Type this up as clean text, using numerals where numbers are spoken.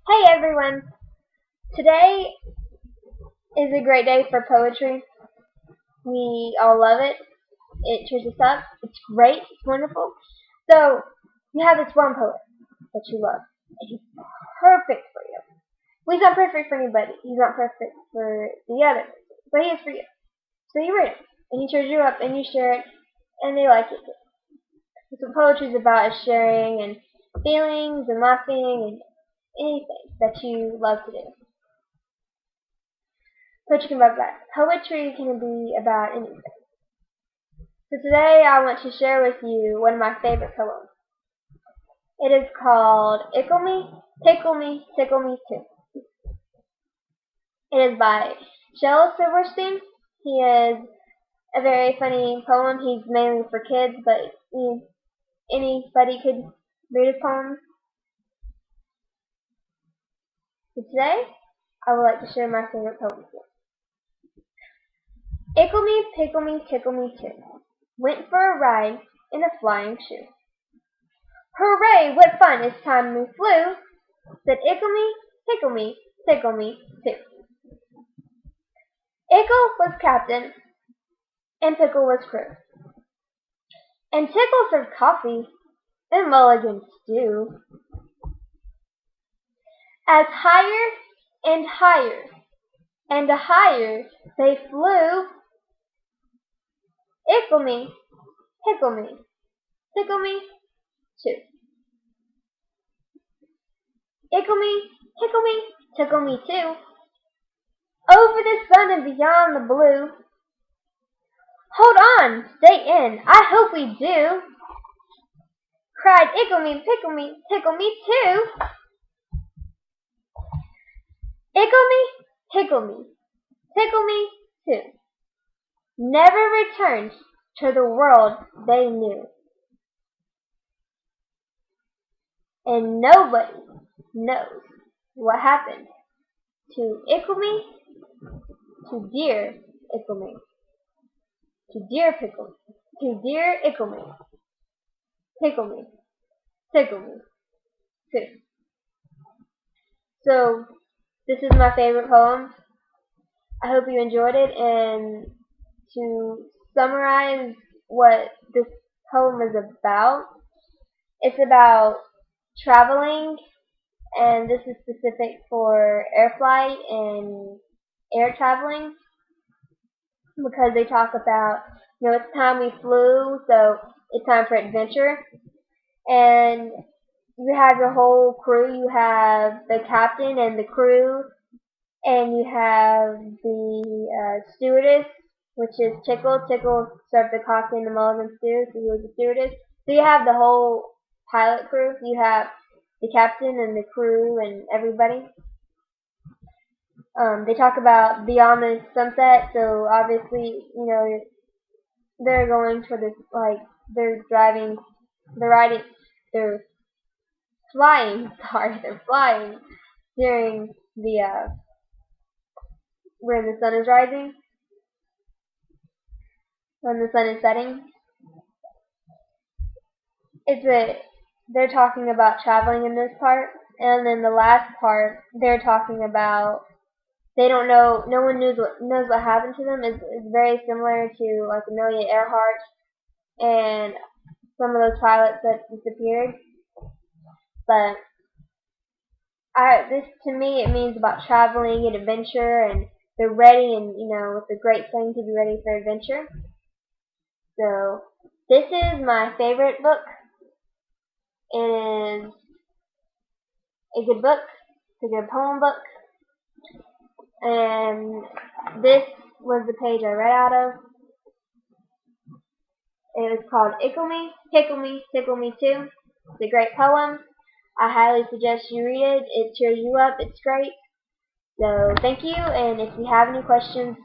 Hey everyone! Today is a great day for poetry. We all love it. It cheers us up. It's great. It's wonderful. So, you have this one poet that you love. And he's perfect for you. Well, he's not perfect for anybody. He's not perfect for the other. But he is for you. So you read it. And he cheers you up and you share it. And they like it too. That's what poetry is about, is sharing and feelings and laughing and anything that you love to do. Poetry can be about that. Poetry can be about anything. So today I want to share with you one of my favorite poems. It is called Ickle Me, Tickle Me, Tickle Me Too. It is by Shel Silverstein. He is a very funny poem. He's mainly for kids, but anybody could read his poems. So today I would like to share my favorite poem with you. Ickle me, pickle me, tickle me too. Went for a ride in a flying shoe. Hooray, what fun, it's time we flew, said Ickle me, pickle me, tickle me too. Ickle was captain, and Pickle was crew. And Tickle served coffee and mulligan stew. As higher and higher and higher they flew, Ickle me, pickle me, tickle me too. Ickle me, pickle me, tickle me too. Over the sun and beyond the blue. Hold on, stay in, I hope we do, cried Ickle me, pickle me, tickle me too. Ickle me, pickle me, tickle me too. Never returned to the world they knew. And nobody knows what happened to Ickle me, to dear Ickle me, to dear Pickle, to dear Ickle me, pickle me, tickle me too. So, this is my favorite poem. I hope you enjoyed it, and to summarize what this poem is about, it's about traveling, and this is specific for air flight and air traveling, because they talk about, it's time we flew, so it's time for adventure. And you have your whole crew. You have the captain and the crew, and you have the stewardess, which is Tickle. Tickle served the coffee and the mulligan stew, so he was the stewardess. So you have the whole pilot crew. You have the captain and the crew and everybody. They talk about beyond the sunset, so obviously, they're going for this, they're flying during the, where the sun is rising, when the sun is setting. They're talking about traveling in this part, and then the last part, they're talking about, they don't know, no one knows what happened to them. It's very similar to like Amelia Earhart and some of those pilots that disappeared. But this, to me, it means about traveling and adventure, and they're ready, and it's a great thing to be ready for adventure. So this is my favorite book. It is a good book. It's a good poem book. And this was the page I read out of. It was called Ickle Me, Pickle Me, Tickle Me Too. It's a great poem. I highly suggest you read it. It cheers you up. It's great. So thank you, and if you have any questions,